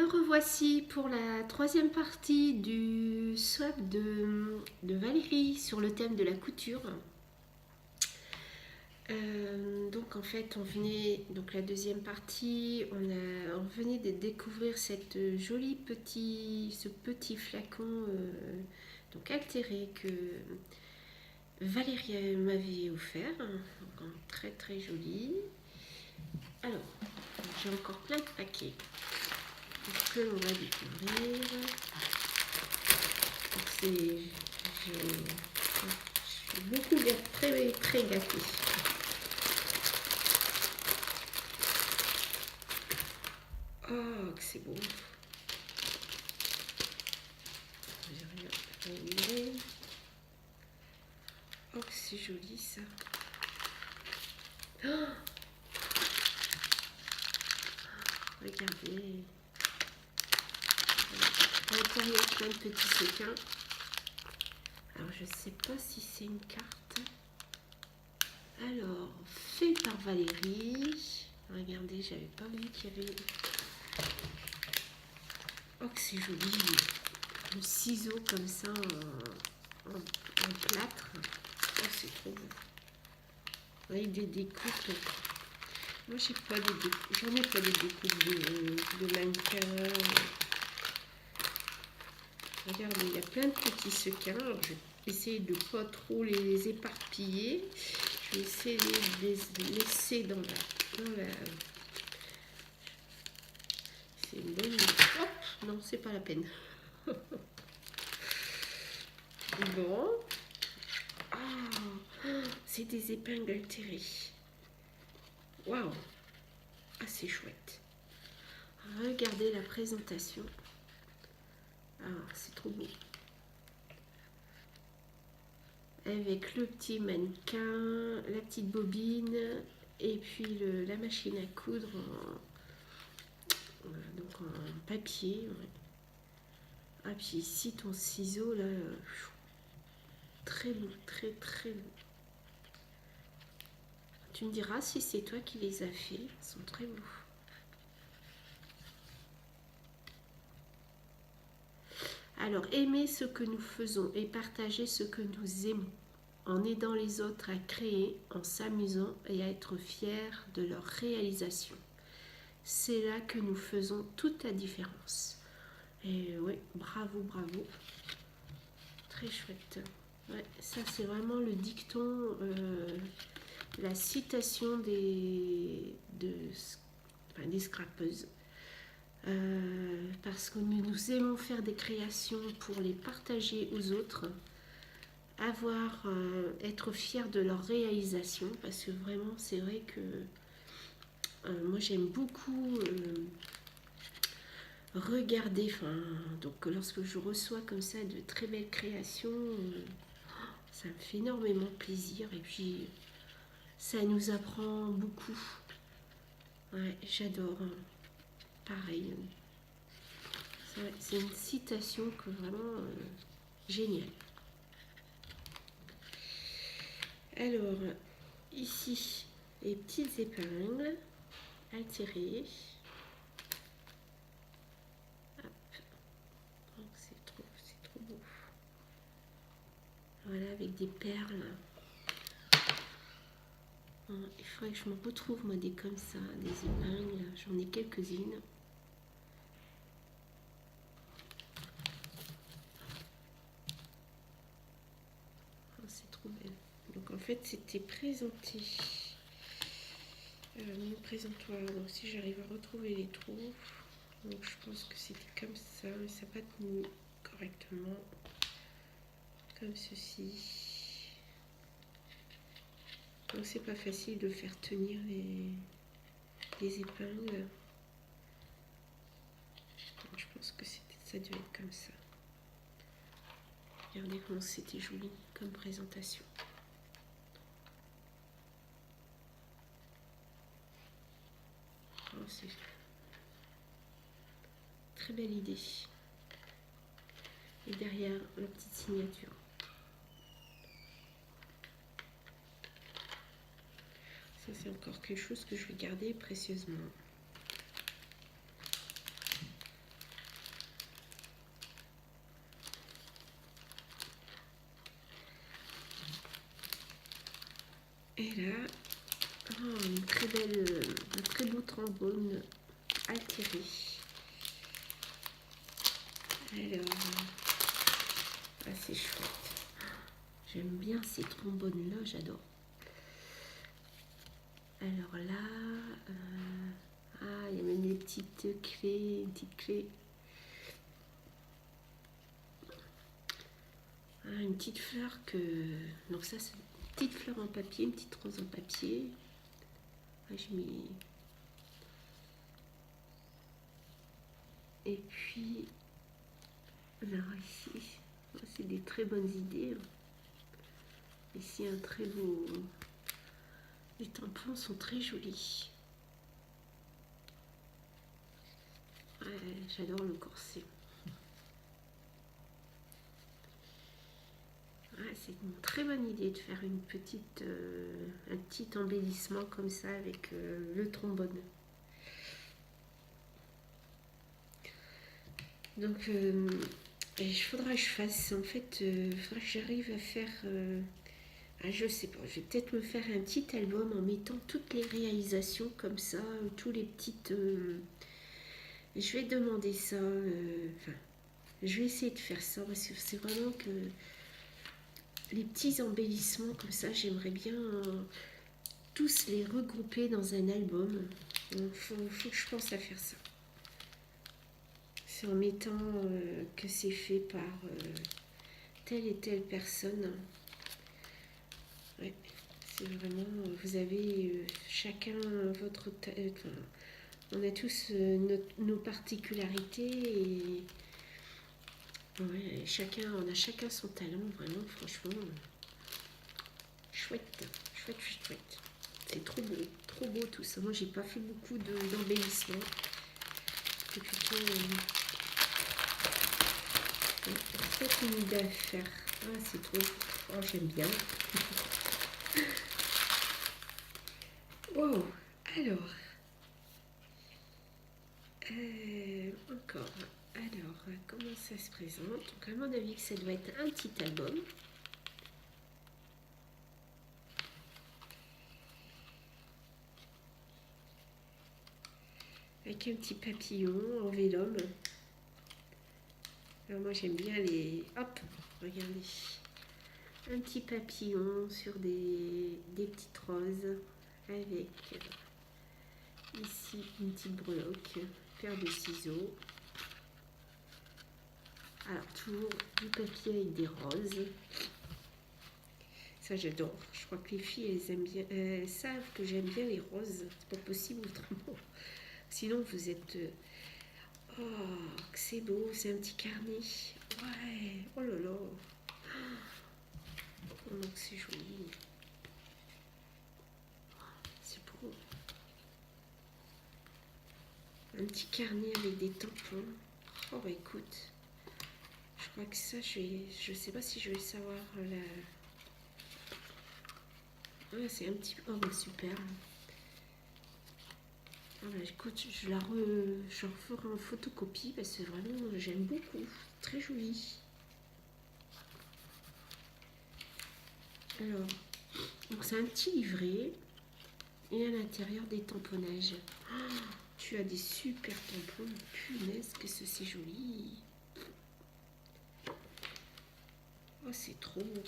revoici pour la troisième partie du swap de Valérie sur le thème de la couture. Donc en fait donc la deuxième partie, on venait de découvrir ce petit flacon donc altéré que Valérie m'avait offert, donc très très joli. Alors j'ai encore plein de paquets que l'on va découvrir. Je suis beaucoup très très gâtée. Oh, que c'est beau. J'ai rien à. Oh, que c'est joli ça. Oh, regardez. À l'intérieur, plein de petits sequins. Alors, je sais pas si c'est une carte. Alors, fait par Valérie. Regardez, j'avais pas vu qu'il y avait. Oh, que c'est joli. Le ciseau comme ça en plâtre. Oh, c'est trop beau. Avec des découpes. Moi, j'en ai pas des découpes de mannequins. Regardez, il y a plein de petits sequins. Alors, je vais essayer de ne pas trop les éparpiller. Je vais essayer de les laisser dans la... C'est une bonne... Hop, non, c'est pas la peine. Bon. Oh, c'est des épingles altérées. Waouh. Ah, c'est chouette. Regardez la présentation. Ah, c'est trop beau. Avec le petit mannequin, la petite bobine et puis la machine à coudre donc en papier. Ouais. Ah, puis ici ton ciseau là, très beau, très très beau. Tu me diras si c'est toi qui les as fait, ils sont très beaux. Alors, aimer ce que nous faisons et partager ce que nous aimons, en aidant les autres à créer, en s'amusant et à être fiers de leur réalisation. C'est là que nous faisons toute la différence. Et oui, bravo, bravo. Très chouette. Ouais, ça, c'est vraiment le dicton, la citation des scrapeuses. Parce que nous aimons faire des créations pour les partager aux autres, être fiers de leur réalisation, parce que vraiment c'est vrai que moi j'aime beaucoup regarder, donc lorsque je reçois comme ça de très belles créations, ça me fait énormément plaisir et puis ça nous apprend beaucoup. Ouais, j'adore. Pareil. C'est une citation que vraiment géniale. Alors, ici, les petites épingles altérées. Hop. Oh, c'est trop beau. Voilà, avec des perles. Oh, il faudrait que je me retrouve, moi, des comme ça, des épingles. J'en ai quelques-unes. Oh, c'est trop belle. Donc, en fait, c'était présenté. Mon présentoir. Donc, si j'arrive à retrouver les trous. Donc, je pense que c'était comme ça, mais ça n'a pas tenu correctement. Comme ceci. Donc c'est pas facile de faire tenir les épingles. Donc, je pense que ça devait être comme ça. Regardez comment c'était joli comme présentation. Oh, c'est très belle idée. Et derrière la petite signature. Ça, c'est encore quelque chose que je vais garder précieusement. Et là, une très belle, un très beau trombone altéré. Alors, c'est chouette. J'aime bien ces trombones-là, j'adore. Alors là, il y a même des petites clés, une petite clé. Une petite fleur que... Donc ça, c'est une petite fleur en papier, une petite rose en papier. Je mets... Et puis, alors ici, c'est des très bonnes idées. Ici, un très beau... Les tampons sont très jolis. Ouais, j'adore le corset. Ouais, c'est une très bonne idée de faire une petite, un petit embellissement comme ça avec le trombone. Donc, il faudra que je fasse, en fait, il faudra que j'arrive à faire, je sais pas, je vais peut-être me faire un petit album en mettant toutes les réalisations comme ça, tous les petites... je vais demander ça, je vais essayer de faire ça parce que c'est vraiment que les petits embellissements comme ça, j'aimerais bien tous les regrouper dans un album. Donc, faut que je pense à faire ça. C'est en mettant que c'est fait par telle et telle personne. Ouais, c'est vraiment, vous avez chacun votre... on a tous nos particularités et ouais, on a chacun son talent, vraiment, franchement, chouette, chouette. C'est trop beau tout ça. Moi, j'ai pas fait beaucoup d'embellissement. C'est plutôt peut-être une idée à faire. C'est trop... Oh, j'aime bien. Wow. Alors, encore. Alors, comment ça se présente? Donc, à mon avis, ça doit être un petit album. Avec un petit papillon en vélum. Alors, moi, j'aime bien les... Hop, regardez. Un petit papillon sur des petites roses avec ici une petite breloque, paire de ciseaux. Alors toujours du papier avec des roses. Ça j'adore. Je crois que les filles elles aiment bien, elles savent que j'aime bien les roses. C'est pas possible autrement. Sinon vous êtes oh que c'est beau, c'est un petit carnet. Ouais, oh là là. Oh non, c'est joli. C'est beau. Un petit carnet avec des tampons. Oh bah écoute, je crois que ça, je sais pas si je vais savoir la... c'est un petit... Oh bah super. Ah bah écoute, je referai en photocopie parce que vraiment j'aime beaucoup. Très joli. Alors, donc c'est un petit livret et à l'intérieur des tamponnages. Oh, tu as des super tampons. Punaise, que c'est joli. Oh, c'est trop beau.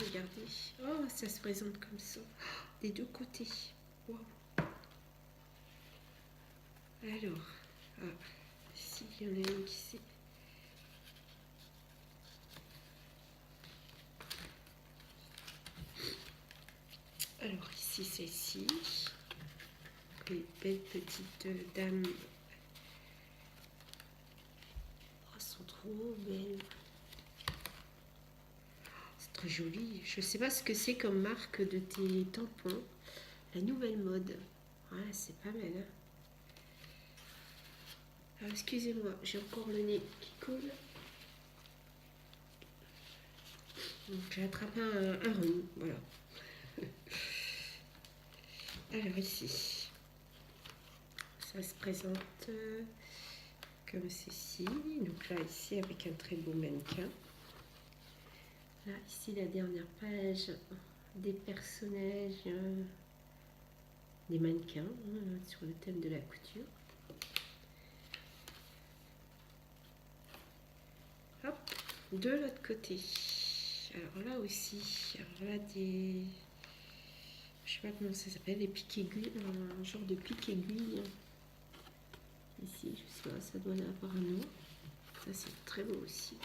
Regardez. Oh, ça se présente comme ça. Des deux côtés. Wow. Alors, ici, il y en a une qui s'est... Alors, ici, celle-ci. Les belles petites dames. Oh, elles sont trop belles. C'est très joli. Je ne sais pas ce que c'est comme marque de tes tampons. La nouvelle mode. Ouais, c'est pas mal, hein. Alors, excusez-moi, j'ai encore le nez qui coule. Donc, j'ai attrapé un rhume, voilà. Alors ici, ça se présente comme ceci. Donc là, ici, avec un très beau mannequin. Là, ici, la dernière page des personnages, des mannequins, sur le thème de la couture. Hop, de l'autre côté. Alors là aussi, alors là, des... Je sais pas comment ça s'appelle, les pics aiguilles, un genre de pic aiguille. Ici, je sais pas, ça doit avoir un nom. Ça, c'est très beau aussi.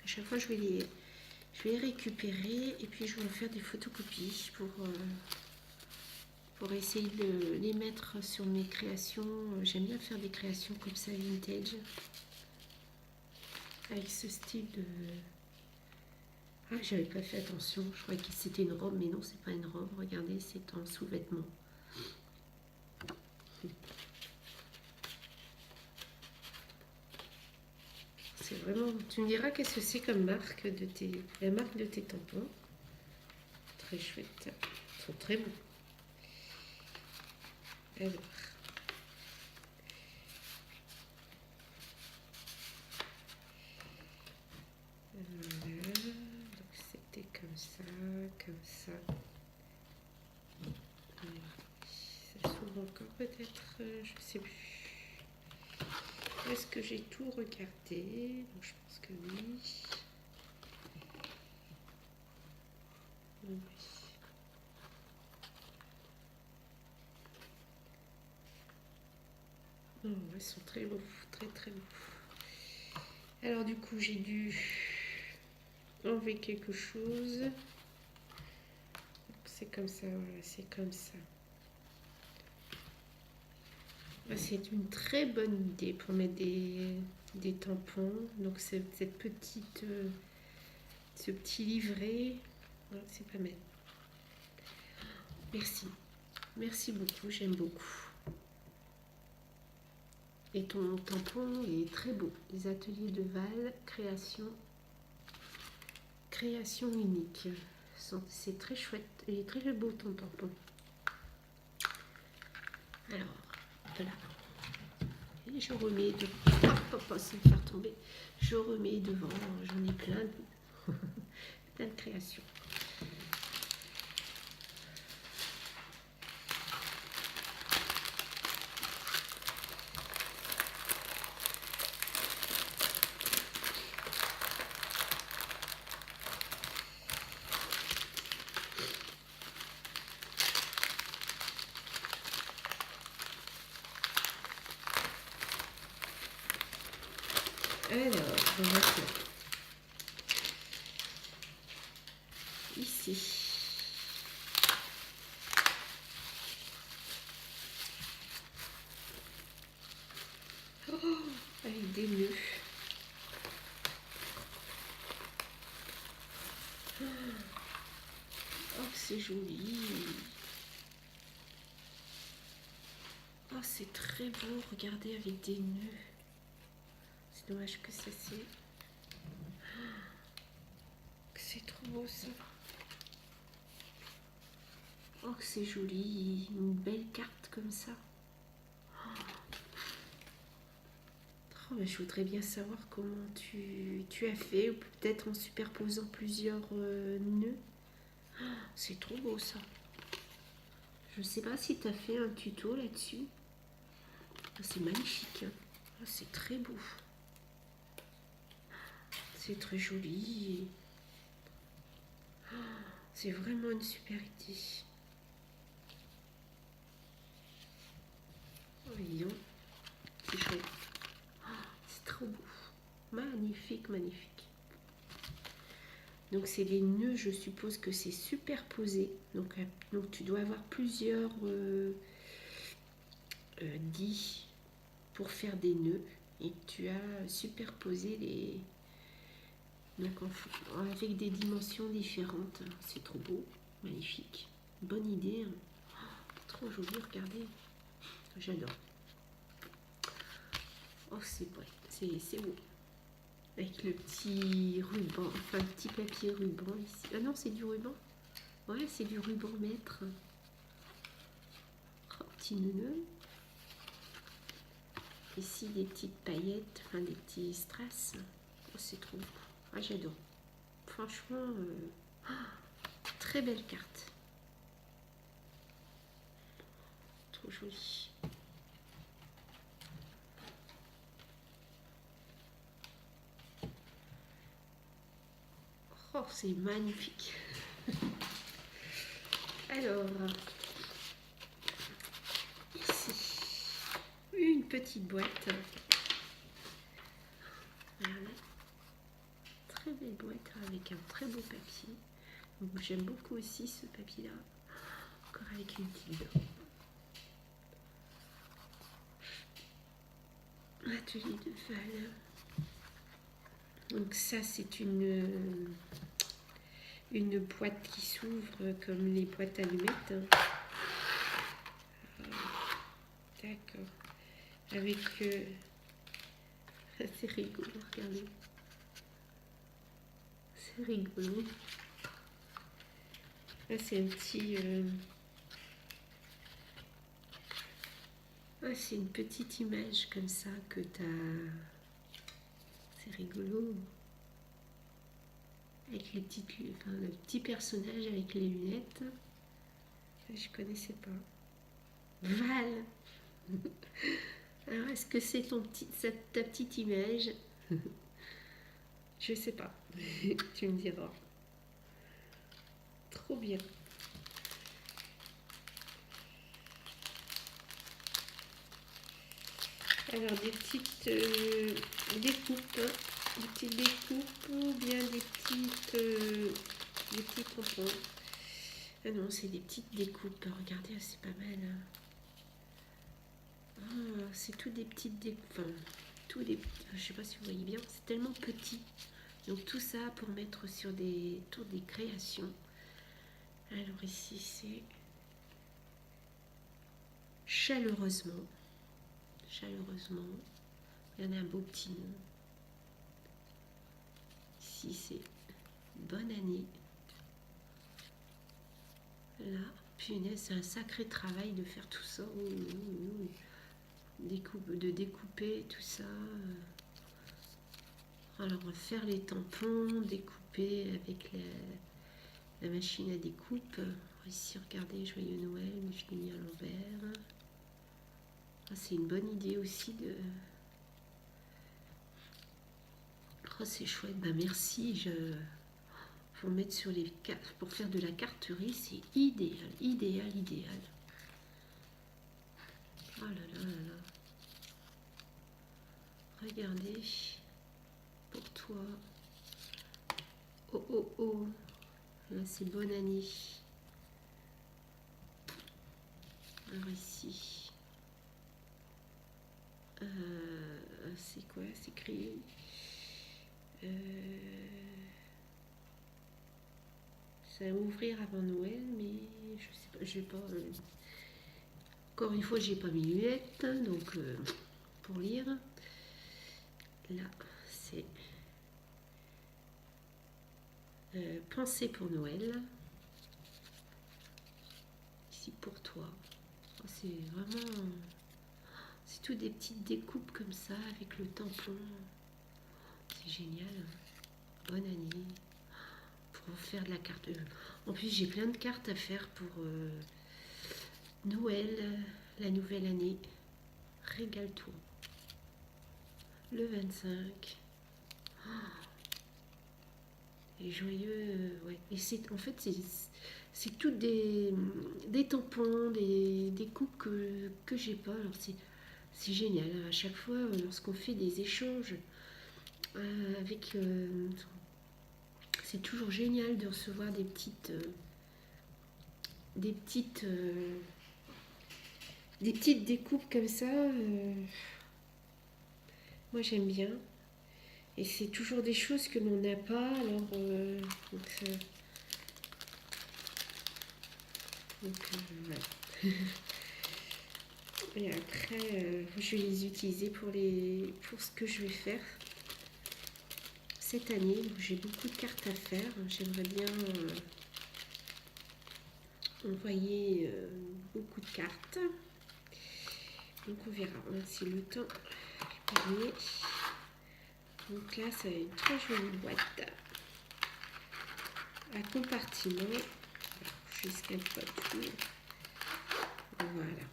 À chaque fois, je vais les récupérer et puis je vais en faire des photocopies pour essayer de les mettre sur mes créations. J'aime bien faire des créations comme ça, vintage, avec ce style de... Ah, j'avais pas fait attention, je croyais que c'était une robe, mais non, c'est pas une robe. Regardez, c'est un sous-vêtement. C'est vraiment... Tu me diras qu'est-ce que c'est comme marque de la marque de tes tampons. Très chouette. Ils sont très beaux. Alors... Voilà. Donc c'était comme ça, comme ça. Ça s'ouvre encore peut-être, je sais plus. Est-ce que j'ai tout regardé? Donc je pense que oui. Oui. Oh, ils sont très beaux, très très beaux. Alors du coup j'ai dû enlever quelque chose. C'est comme ça, voilà, c'est comme ça. C'est une très bonne idée pour mettre des tampons. Donc cette petite, ce petit livret, c'est pas mal. Merci, merci beaucoup, j'aime beaucoup. Et ton tampon est très beau. Les ateliers de Val, création unique. C'est très chouette. Il est très beau ton tampon. Alors, voilà. Et je remets devant. Hop, hop, sans me faire tomber. Je remets devant. J'en ai plein plein de créations. Alors, on va faire ici. Oh, avec des nœuds. Oh, c'est joli. Oh, c'est très beau. Regardez avec des nœuds. C'est dommage que ça c'est... C'est trop beau ça. Oh, que c'est joli. Une belle carte comme ça. Oh, mais je voudrais bien savoir comment tu as fait, ou peut-être en superposant plusieurs nœuds. Oh, c'est trop beau ça. Je ne sais pas si tu as fait un tuto là-dessus. Oh, c'est magnifique. Oh, c'est très beau. C'est très joli. Oh, c'est vraiment une super idée. Oh, voyons. C'est chouette. Oh, c'est trop beau. Magnifique, magnifique. Donc c'est les nœuds, je suppose que c'est superposé. Donc tu dois avoir plusieurs dis pour faire des nœuds. Et tu as superposé les... Donc avec des dimensions différentes. C'est trop beau, magnifique. Bonne idée. Hein. Oh, trop joli, regardez. J'adore. Oh, c'est beau. C'est beau. Avec le petit ruban, enfin le petit papier ruban ici. Ah non, c'est du ruban. Ouais, c'est du ruban maître. petits nœuds. Ici des petites paillettes, enfin des petits strass. Oh, c'est trop beau. Ah, j'adore. Franchement, très belle carte. Trop jolie. Oh, c'est magnifique. Alors, ici, une petite boîte. Voilà. Très belle boîte avec un très beau papier. J'aime beaucoup aussi ce papier-là. Encore avec une petite dent. Atelier de Val. Donc ça, c'est une boîte qui s'ouvre comme les boîtes allumettes. D'accord. Avec... c'est rigolo, regardez. C'est rigolo. Là, c'est un petit... Ah, c'est une petite image comme ça que tu as... C'est rigolo. Avec les petites... Enfin, le petit personnage avec les lunettes. Je connaissais pas. Val. Alors, est-ce que c'est ta petite image? Je sais pas. Tu me diras. Trop bien. Alors, des petites découpes. Des petites découpes ou bien des petits tampons. Ah non, c'est des petites découpes. Regardez, c'est pas mal. Ah, c'est tout des petites découpes. Enfin, tout des... Je sais pas si vous voyez bien. C'est tellement petit. Donc tout ça pour mettre sur des tours des créations. Alors ici, c'est chaleureusement. Chaleureusement. Il y en a un beau petit nom. Ici, c'est bonne année. Là, punaise, c'est un sacré travail de faire tout ça. De découper tout ça. Alors, on va faire les tampons, découper avec la machine à découpe. Ici, regardez, Joyeux Noël, mais je l'ai mis à l'envers. Ah, c'est une bonne idée aussi de... Oh, c'est chouette, bah merci. Pour mettre sur les cartes, pour faire de la carterie, c'est idéal, idéal, idéal. Oh là là là là. Regardez, pour toi. Oh oh oh, là c'est bonne année. Alors ici, c'est quoi? C'est écrit. Ça va ouvrir avant Noël, mais je sais pas, j'ai pas. Encore une fois, j'ai pas mes lunettes, donc pour lire. Là, c'est Pensée pour Noël. Ici pour toi. Oh, c'est vraiment. C'est tout des petites découpes comme ça avec le tampon. C'est génial. Bonne année. Pour faire de la carte. En plus, j'ai plein de cartes à faire pour Noël, la nouvelle année. Régale-toi. Le 25. Oh, et joyeux. Ouais. Et c'est en fait, c'est toutes des tampons, des coupes que j'ai pas. Alors c'est génial. À chaque fois, lorsqu'on fait des échanges avec... c'est toujours génial de recevoir des petites découpes comme ça. Moi j'aime bien. Et c'est toujours des choses que l'on n'a pas. Alors voilà. Et après, je vais les utiliser pour ce que je vais faire cette année. J'ai beaucoup de cartes à faire. J'aimerais bien envoyer beaucoup de cartes. Donc on verra si le temps permet. Donc là, ça a une très jolie boîte à compartiment jusqu'à une poiture. Voilà.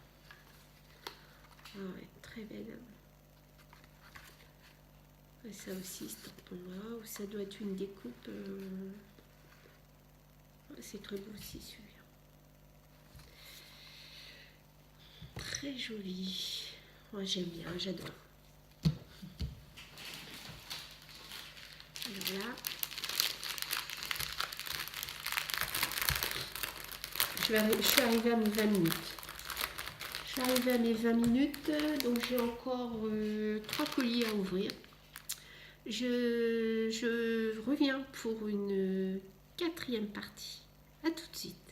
Ah ouais, très belle. Et ça aussi, ce tampon-là, ça doit être une découpe. C'est très beau aussi celui-là. Très joli. Moi j'aime bien, j'adore. Voilà. Je suis arrivée à mes 20 minutes. Je suis arrivée à mes 20 minutes, donc j'ai encore 3 colis à ouvrir. Je reviens pour une 4e partie. À tout de suite.